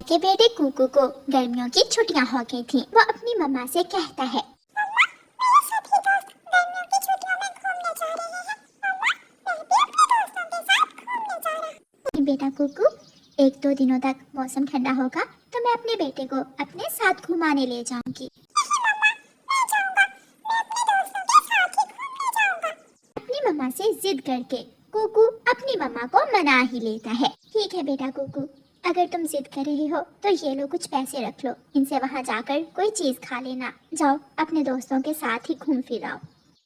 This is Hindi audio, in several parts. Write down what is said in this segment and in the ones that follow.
के बेटे कुकू को गर्मियों की छुट्टियां हो गई थी। वो अपनी मम्मा से कहता है, मम्मा, मेरे सभी दोस्त गर्मियों की छुट्टियों में घूमने जा रहे हैं। मम्मा, मैं भी अपने दोस्तों के साथ घूमने जा रहा हूँ। बेटा कुकू, 1-2 दिनों तक मौसम ठंडा होगा तो मैं अपने बेटे को अपने साथ घुमाने ले जाऊंगी। नहीं मम्मा, मैं जाऊंगा। मैं अपने दोस्तों के साथ ही घूमने जाऊंगा। अपनी मम्मा से जिद करके कुकू अपनी मम्मा को मना ही लेता है। ठीक है बेटा कुकू, अगर तुम जिद कर रहे हो तो ये लो कुछ पैसे रख लो, इनसे वहाँ जाकर कोई चीज खा लेना। जाओ अपने दोस्तों के साथ ही घूम फिर आओ।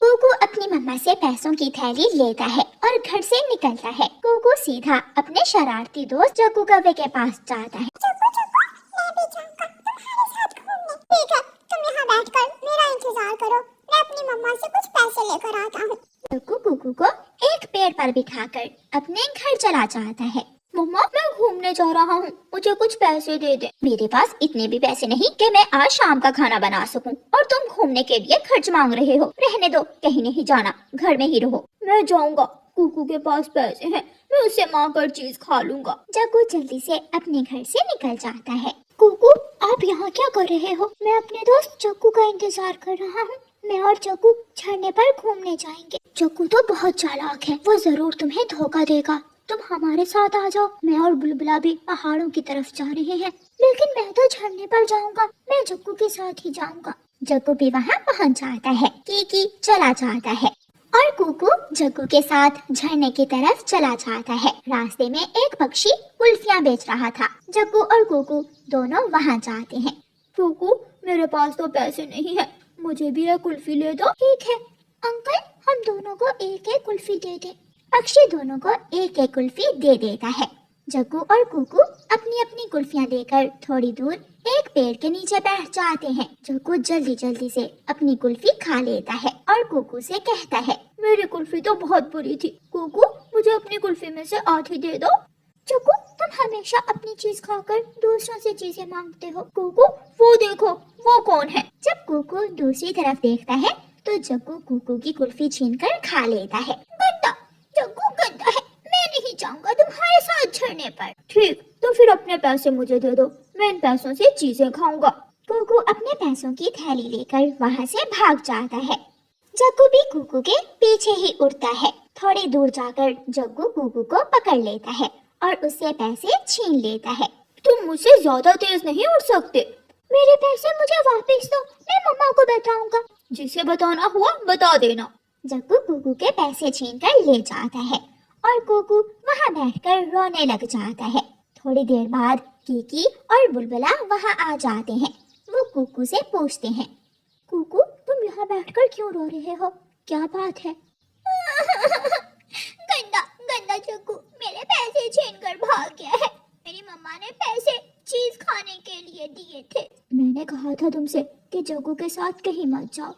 कुकू अपनी मम्मा से पैसों की थैली लेता है और घर से निकलता है। कुकू सीधा अपने शरारती दोस्त जग्गू कौवे के पास जाता है। जग्गू जग्गू, मैं भी जाऊंगा तुम्हारे साथ घूमने। ठीक है, तुम यहाँ बैठकर मेरा इंतजार करो, मैं अपनी मम्मा से कुछ पैसे लेकर आता हूँ। जग्गू कुकू को एक पेड़ पर बिठाकर अपने घर चला जाता है। मम्मा, मैं घूमने जा रहा हूँ, मुझे कुछ पैसे दे दे। मेरे पास इतने भी पैसे नहीं कि मैं आज शाम का खाना बना सकूं, और तुम घूमने के लिए खर्च मांग रहे हो। रहने दो, कहीं नहीं जाना, घर में ही रहो। मैं जाऊंगा, कुकू के पास पैसे हैं, मैं उससे मांग कर चीज खा लूंगा। जग्गू जल्दी से अपने घर से निकल जाता है। कुकू, आप यहाँ क्या कर रहे हो? मैं अपने दोस्त जग्गू का इंतजार कर रहा हूँ। मैं और जग्गू झरने पर घूमने जाएंगे। जग्गू तो बहुत चालाक है, वो जरूर तुम्हें धोखा देगा। तुम हमारे साथ आ जाओ, मैं और बुलबुला भी पहाड़ों की तरफ जा रहे हैं। लेकिन मैं तो झरने पर जाऊंगा, मैं जग्गू के साथ ही जाऊंगा। जग्गू भी वहाँ पहुँच जाता है। कीकी चला जाता है और कुकू जग्गू के साथ झरने की तरफ चला जाता है। रास्ते में एक पक्षी कुल्फियाँ बेच रहा था। जग्गू और कुकू दोनों वहाँ जाते हैं। कुकू, मेरे पास तो पैसे नहीं है, मुझे भी एक कुल्फी ले दो। ठीक है अंकल, हम दोनों को एक एक कुल्फी दे दे। पक्षी दोनों को एक एक कुल्फी दे देता है। जग्गू और कुकू अपनी अपनी कुल्फियां लेकर थोड़ी दूर एक पेड़ के नीचे बैठ जाते हैं। जग्गू जल्दी जल्दी से अपनी कुल्फी खा लेता है और कुकू से कहता है, मेरी कुल्फी तो बहुत बुरी थी, कुकू मुझे अपनी कुल्फी में से आधी दे दो। जग्गू, तुम हमेशा अपनी चीज खाकर दूसरों से चीजें मांगते हो। कुकू, वो देखो, वो कौन है? जब कुकू दूसरी तरफ देखता है तो जग्गू कुकू की कुल्फी छीनकर खा लेता है। गंदा, जग्गू गंदा है, मैं नहीं जाऊंगा तुम्हारे साथ झरने पर। ठीक, तो फिर अपने पैसे मुझे दे दो, मैं इन पैसों से चीजें खाऊंगा। कुकू अपने पैसों की थैली लेकर वहाँ से भाग जाता है। जग्गू भी कुकू के पीछे ही उड़ता है। थोड़ी दूर जाकर जग्गू कुकू को पकड़ लेता है और उससे पैसे छीन लेता है। तुम मुझसे ज्यादा तेज नहीं उड़ सकते। मेरे पैसे मुझे वापस दो, मैं मम्मा को बताऊंगा। जिसे बताना हुआ बता देना। जग्गू कुकू के पैसे छीनकर ले जाता है और कुकू वहाँ बैठकर रोने लग जाता है। थोड़ी देर बाद कीकी और बुलबुला वहाँ आ जाते हैं। वो कुकू से पूछते हैं, कुकू तुम यहाँ बैठकर क्यों रो रहे हो, क्या बात है? गंदा गंदा जग्गू मेरे पैसे छीनकर भाग गया है। मेरी मम्मा ने पैसे चीज खाने के लिए दिए थे। मैंने कहा था तुमसे कि जग्गू के साथ कहीं मत जाओ,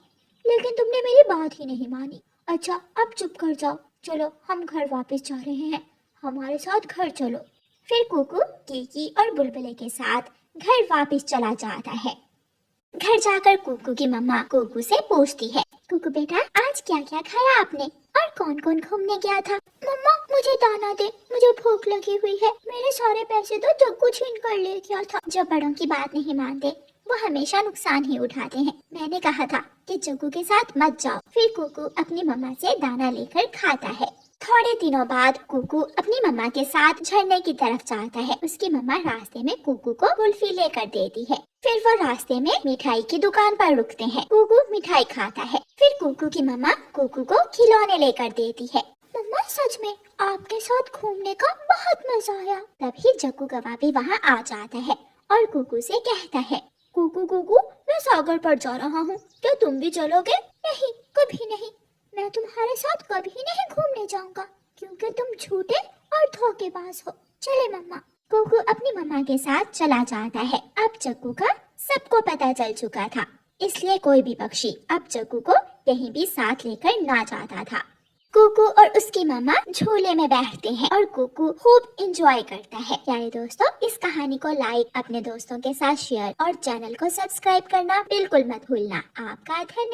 लेकिन तुमने मेरी बात ही नहीं मानी। अच्छा अब चुप कर जाओ, चलो हम घर वापस जा रहे हैं, हमारे साथ घर चलो। फिर कुकू कीकी और बुलबुले के साथ घर वापस चला जाता है। घर जाकर कुकू की मम्मा कुकू से पूछती है, कुकू बेटा आज क्या क्या खाया आपने और कौन कौन घूमने गया था? मम्मा मुझे दाना दे, मुझे भूख लगी हुई है, मेरे सारे पैसे तो जग्गू छीन कर ले गया था। जो बड़ों की बात नहीं मानते वो हमेशा नुकसान ही उठाते हैं। मैंने कहा था कि जग्गू के साथ मत जाओ। फिर कुकू अपनी मम्मा से दाना लेकर खाता है। थोड़े दिनों बाद कुकू अपनी मम्मा के साथ झरने की तरफ जाता है। उसकी मम्मा रास्ते में कुकू को कुल्फी लेकर देती है। फिर वो रास्ते में मिठाई की दुकान पर रुकते हैं। कुकू मिठाई खाता है। फिर कुकू की मम्मा कुकू को खिलौने लेकर देती है। मम्मा सच में आपके साथ घूमने का बहुत मजा आया। तभी जग्गू गवा भी वहाँ आ जाता है और कुकू से कहता है, कुकू कुकू मैं सागर पर जा रहा हूँ, क्या तुम भी चलोगे? नहीं, कभी नहीं, मैं तुम्हारे साथ कभी नहीं घूमने जाऊंगा, क्योंकि तुम झूठे और धोखेबाज हो। चले मम्मा। कुकू अपनी मम्मा के साथ चला जाता है। अब जग्गू का सबको पता चल चुका था, इसलिए कोई भी पक्षी अब जग्गू को कहीं भी साथ लेकर ना जाता था। कुकू और उसकी मम्मा झूले में बैठते हैं और कुकू खूब एंजॉय करता है। प्यारे दोस्तों, इस कहानी को लाइक, अपने दोस्तों के साथ शेयर और चैनल को सब्सक्राइब करना बिल्कुल मत भूलना। आपका धन्यवाद।